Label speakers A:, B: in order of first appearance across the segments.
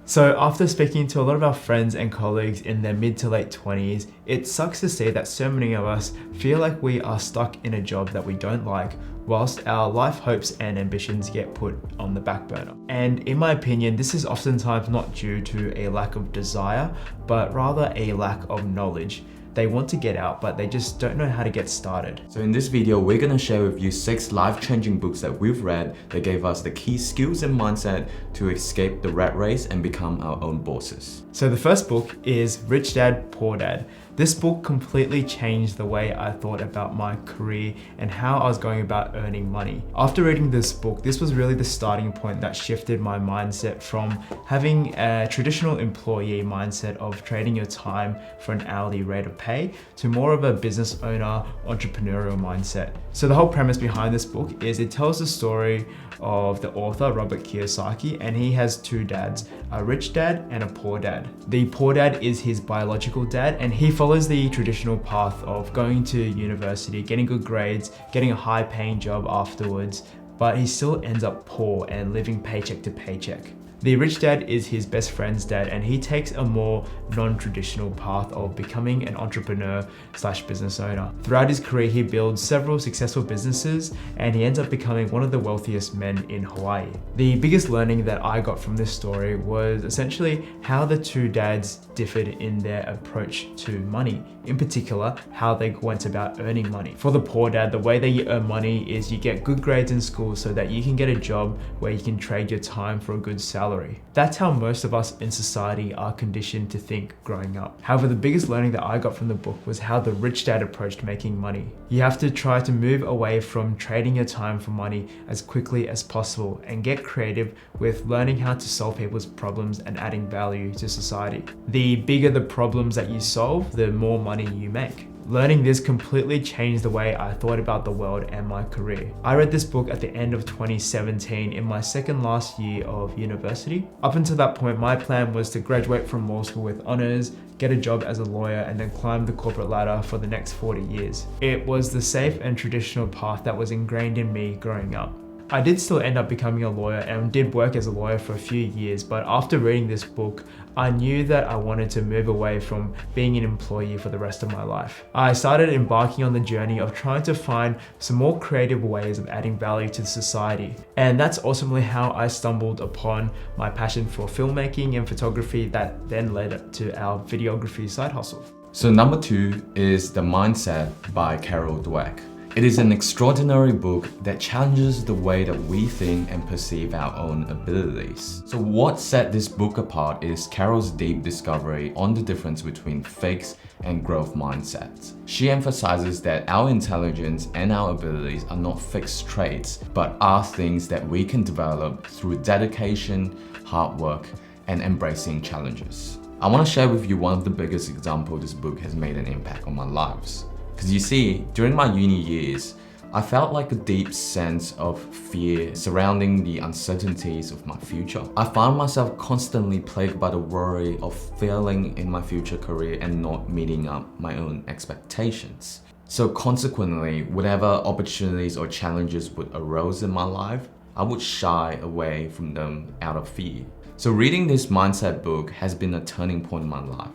A: So after speaking to a lot of our friends and colleagues in their mid to late 20s, it sucks to see that so many of us feel like we are stuck in a job that we don't like, whilst our life hopes and ambitions get put on the back burner. And in my opinion, this is oftentimes not due to a lack of desire, but rather a lack of knowledge. They want to get out, but they just don't know how to get started.
B: So in this video, we're gonna share with you 6 life-changing books that we've read that gave us the key skills and mindset to escape the rat race and become our own bosses.
A: So the first book is Rich Dad, Poor Dad. This book completely changed the way I thought about my career and how I was going about earning money. After reading this book, this was really the starting point that shifted my mindset from having a traditional employee mindset of trading your time for an hourly rate of pay to more of a business owner, entrepreneurial mindset. So the whole premise behind this book is it tells the story of the author, Robert Kiyosaki, and he has 2 dads, a rich dad and a poor dad. The poor dad is his biological dad, and he follows the traditional path of going to university, getting good grades, getting a high paying job afterwards, but he still ends up poor and living paycheck to paycheck. The rich dad is his best friend's dad, and he takes a more non-traditional path of becoming an entrepreneur / business owner. Throughout his career, he builds several successful businesses, and he ends up becoming one of the wealthiest men in Hawaii. The biggest learning that I got from this story was essentially how the 2 dads differed in their approach to money. In particular, how they went about earning money. For the poor dad, the way that you earn money is you get good grades in school so that you can get a job where you can trade your time for a good salary. That's how most of us in society are conditioned to think growing up. However, the biggest learning that I got from the book was how the rich dad approached making money. You have to try to move away from trading your time for money as quickly as possible and get creative with learning how to solve people's problems and adding value to society. The bigger the problems that you solve, the more money you make. Learning this completely changed the way I thought about the world and my career. I read this book at the end of 2017 in my second last year of university. Up until that point, my plan was to graduate from law school with honors, get a job as a lawyer, and then climb the corporate ladder for the next 40 years. It was the safe and traditional path that was ingrained in me growing up. I did still end up becoming a lawyer and did work as a lawyer for a few years, but after reading this book, I knew that I wanted to move away from being an employee for the rest of my life. I started embarking on the journey of trying to find some more creative ways of adding value to society. And that's ultimately how I stumbled upon my passion for filmmaking and photography that then led to our videography side hustle.
B: So number 2 is The Mindset by Carol Dweck. It is an extraordinary book that challenges the way that we think and perceive our own abilities. So what set this book apart is Carol's deep discovery on the difference between fixed and growth mindsets. She emphasizes that our intelligence and our abilities are not fixed traits, but are things that we can develop through dedication, hard work, and embracing challenges. I want to share with you one of the biggest examples this book has made an impact on my lives. Because you see, during my uni years, I felt like a deep sense of fear surrounding the uncertainties of my future. I found myself constantly plagued by the worry of failing in my future career and not meeting up my own expectations. So consequently, whatever opportunities or challenges would arise in my life, I would shy away from them out of fear. So reading this mindset book has been a turning point in my life.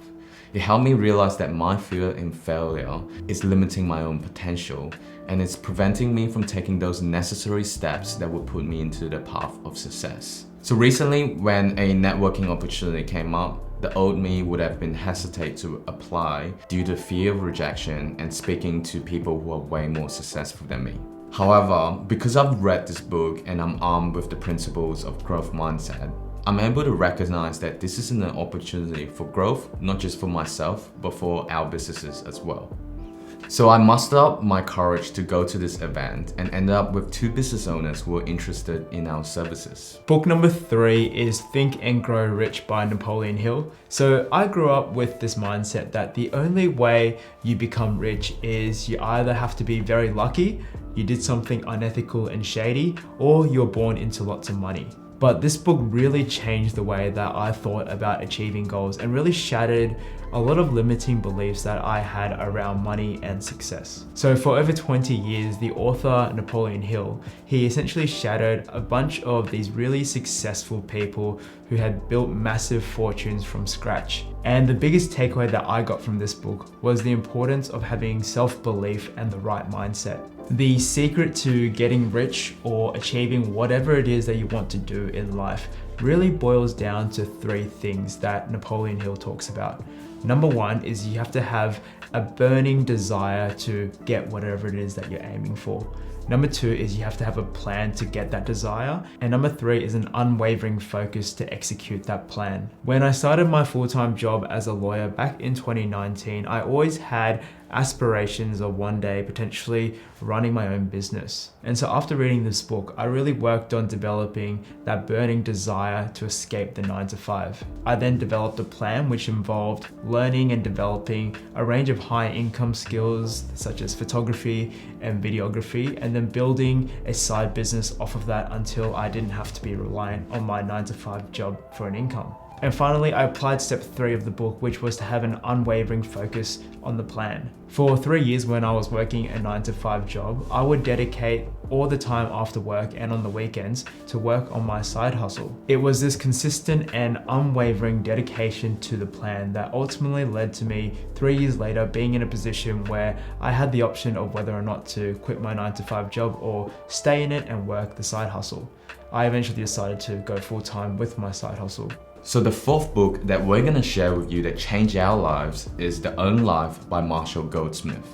B: It helped me realize that my fear in failure is limiting my own potential, and it's preventing me from taking those necessary steps that would put me into the path of success. So recently, when a networking opportunity came up, the old me would have been hesitant to apply due to fear of rejection and speaking to people who are way more successful than me. However, because I've read this book and I'm armed with the principles of growth mindset, I'm able to recognize that this is an opportunity for growth, not just for myself, but for our businesses as well. So I mustered up my courage to go to this event and ended up with 2 business owners who were interested in our services.
A: Book number 3 is Think and Grow Rich by Napoleon Hill. So I grew up with this mindset that the only way you become rich is you either have to be very lucky, you did something unethical and shady, or you're born into lots of money. But this book really changed the way that I thought about achieving goals and really shattered a lot of limiting beliefs that I had around money and success. So for over 20 years, the author Napoleon Hill, he essentially shattered a bunch of these really successful people who had built massive fortunes from scratch. And the biggest takeaway that I got from this book was the importance of having self-belief and the right mindset. The secret to getting rich or achieving whatever it is that you want to do in life really boils down to three things that Napoleon Hill talks about. Number one is you have to have a burning desire to get whatever it is that you're aiming for. Number two is you have to have a plan to get that desire. And number three is an unwavering focus to execute that plan. When I started my full-time job as a lawyer back in 2019, I always had aspirations of one day potentially running my own business. And so after reading this book, I really worked on developing that burning desire to escape the 9-to-5. I then developed a plan which involved learning and developing a range of high income skills such as photography and videography, and then building a side business off of that until I didn't have to be reliant on my 9-to-5 job for an income. And finally, I applied step 3 of the book, which was to have an unwavering focus on the plan. For 3 years when I was working a 9-to-5 job, I would dedicate all the time after work and on the weekends to work on my side hustle. It was this consistent and unwavering dedication to the plan that ultimately led to me 3 years later being in a position where I had the option of whether or not to quit my 9-to-5 job or stay in it and work the side hustle. I eventually decided to go full-time with my side hustle.
B: So the fourth book that we're gonna share with you that changed our lives is The Own Life by Marshall Goldsmith.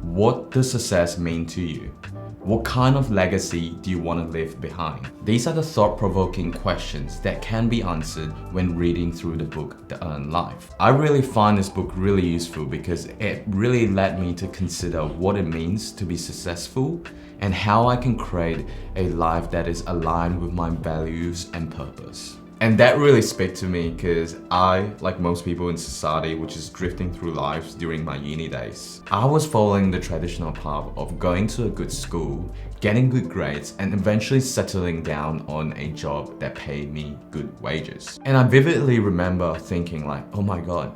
B: What does success mean to you? What kind of legacy do you want to leave behind? These are the thought-provoking questions that can be answered when reading through the book The Own Life. I really find this book really useful because it really led me to consider what it means to be successful and how I can create a life that is aligned with my values and purpose. And that really spoke to me because I, like most people in society, which is drifting through life during my uni days, I was following the traditional path of going to a good school, getting good grades, and eventually settling down on a job that paid me good wages. And I vividly remember thinking like, oh my God,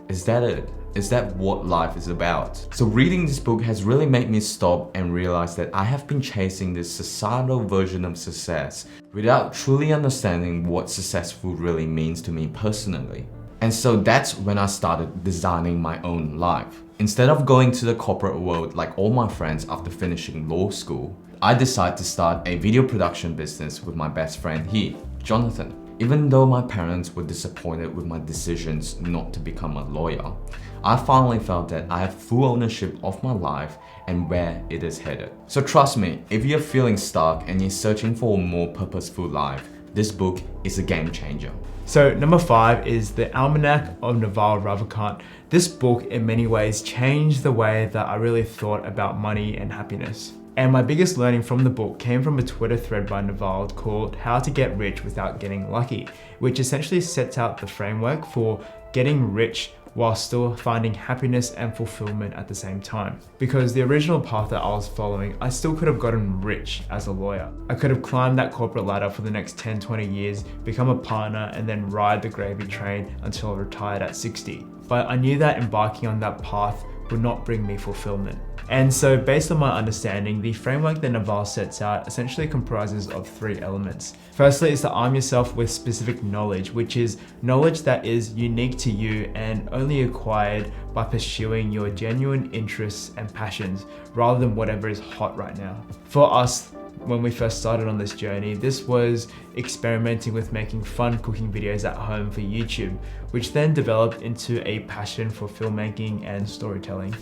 B: is that it? Is that what life is about? So reading this book has really made me stop and realize that I have been chasing this societal version of success without truly understanding what successful really means to me personally. And so that's when I started designing my own life. Instead of going to the corporate world like all my friends after finishing law school, I decided to start a video production business with my best friend here, Jonathan. Even though my parents were disappointed with my decisions not to become a lawyer, I finally felt that I have full ownership of my life and where it is headed. So trust me, if you're feeling stuck and you're searching for a more purposeful life, this book is a game changer.
A: So number 5 is the Almanack of Naval Ravikant. This book in many ways changed the way that I really thought about money and happiness. And my biggest learning from the book came from a Twitter thread by Naval called How to Get Rich Without Getting Lucky, which essentially sets out the framework for getting rich while still finding happiness and fulfillment at the same time. Because the original path that I was following, I still could have gotten rich as a lawyer. I could have climbed that corporate ladder for the next 10-20 years, become a partner, and then ride the gravy train until I retired at 60. But I knew that embarking on that path would not bring me fulfillment. And so based on my understanding, the framework that Naval sets out essentially comprises of 3 elements. Firstly is to arm yourself with specific knowledge, which is knowledge that is unique to you and only acquired by pursuing your genuine interests and passions rather than whatever is hot right now. For us, when we first started on this journey, this was experimenting with making fun cooking videos at home for YouTube, which then developed into a passion for filmmaking and storytelling.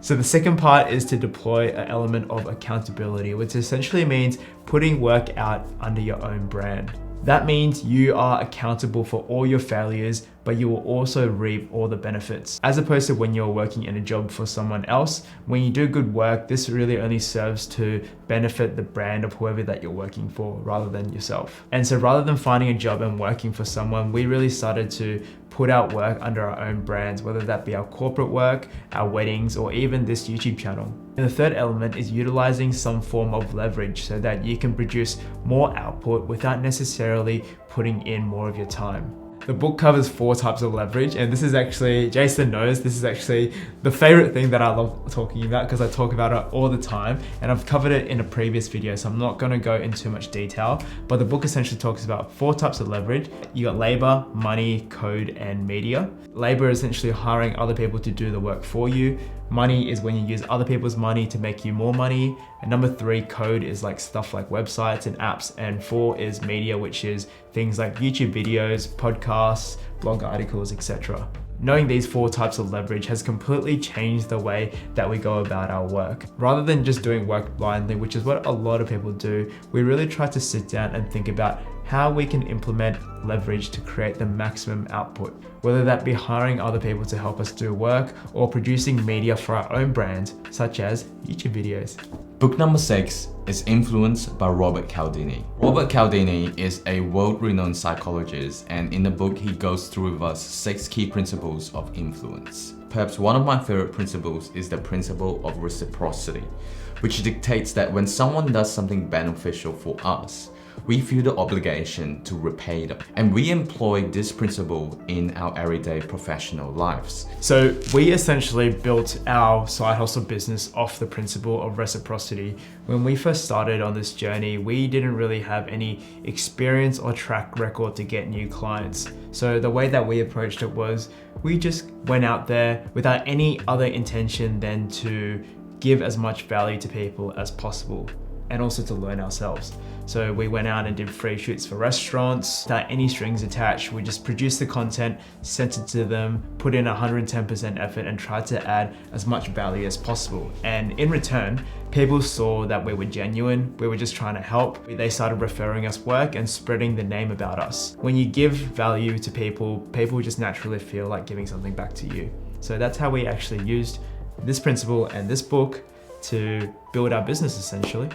A: So the second part is to deploy an element of accountability, which essentially means putting work out under your own brand. That means you are accountable for all your failures, but you will also reap all the benefits. As opposed to when you're working in a job for someone else, when you do good work, this really only serves to benefit the brand of whoever that you're working for rather than yourself. And so rather than finding a job and working for someone, we really started to put out work under our own brands, whether that be our corporate work, our weddings, or even this YouTube channel. And the third element is utilizing some form of leverage so that you can produce more output without necessarily putting in more of your time. The book covers 4 types of leverage, and this is actually, Jason knows, this is actually the favorite thing that I love talking about because I talk about it all the time, and I've covered it in a previous video, so I'm not gonna go into too much detail, but the book essentially talks about 4 types of leverage. You got labor, money, code, and media. Labor is essentially hiring other people to do the work for you. Money is when you use other people's money to make you more money. And number 3, code is like stuff like websites and apps. And 4 is media, which is things like YouTube videos, podcasts, blog articles, etc. Knowing these 4 types of leverage has completely changed the way that we go about our work. Rather than just doing work blindly, which is what a lot of people do, we really try to sit down and think about how we can implement leverage to create the maximum output, whether that be hiring other people to help us do work or producing media for our own brand, such as YouTube videos.
B: Book number 6 is Influence by Robert Cialdini. Robert Cialdini is a world-renowned psychologist, and in the book he goes through with us 6 key principles of influence. Perhaps one of my favorite principles is the principle of reciprocity, which dictates that when someone does something beneficial for us, we feel the obligation to repay them. And we employ this principle in our everyday professional lives.
A: So we essentially built our side hustle business off the principle of reciprocity. When we first started on this journey, we didn't really have any experience or track record to get new clients. So the way that we approached it was we just went out there without any other intention than to give as much value to people as possible, and also to learn ourselves. So we went out and did free shoots for restaurants without any strings attached. We just produced the content, sent it to them, put in 110% effort, and tried to add as much value as possible. And in return, people saw that we were genuine, we were just trying to help. They started referring us work and spreading the name about us. When you give value to people, people just naturally feel like giving something back to you. So that's how we actually used this principle and this book to build our business essentially.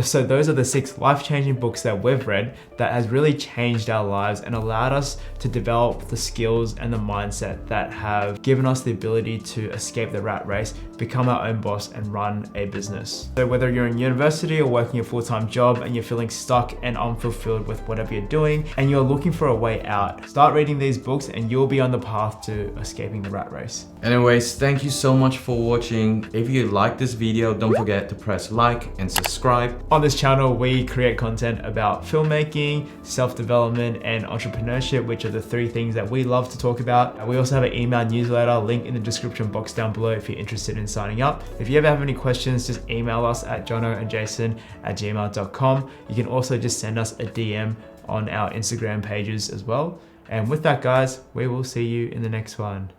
A: So those are the 6 life-changing books that we've read that has really changed our lives and allowed us to develop the skills and the mindset that have given us the ability to escape the rat race, become our own boss, and run a business. So whether you're in university or working a full-time job and you're feeling stuck and unfulfilled with whatever you're doing and you're looking for a way out, start reading these books and you'll be on the path to escaping the rat race.
B: Anyways, thank you so much for watching. If you like this video, don't forget to press like and subscribe.
A: On this channel, we create content about filmmaking, self-development, and entrepreneurship, which are the 3 things that we love to talk about. We also have an email newsletter, link in the description box down below if you're interested in signing up. If you ever have any questions, just email us at jonoandjason@gmail.com. You can also just send us a DM on our Instagram pages as well. And with that, guys, we will see you in the next one.